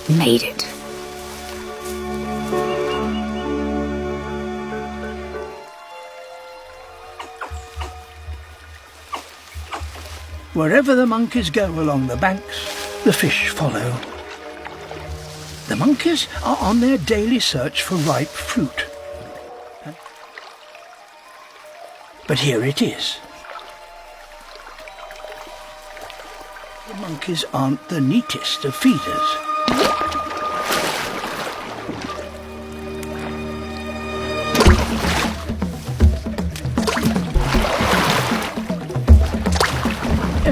made it. Wherever the monkeys go along the banks, the fish follow. The monkeys are on their daily search for ripe fruit. But here it is. The monkeys aren't the neatest of feeders.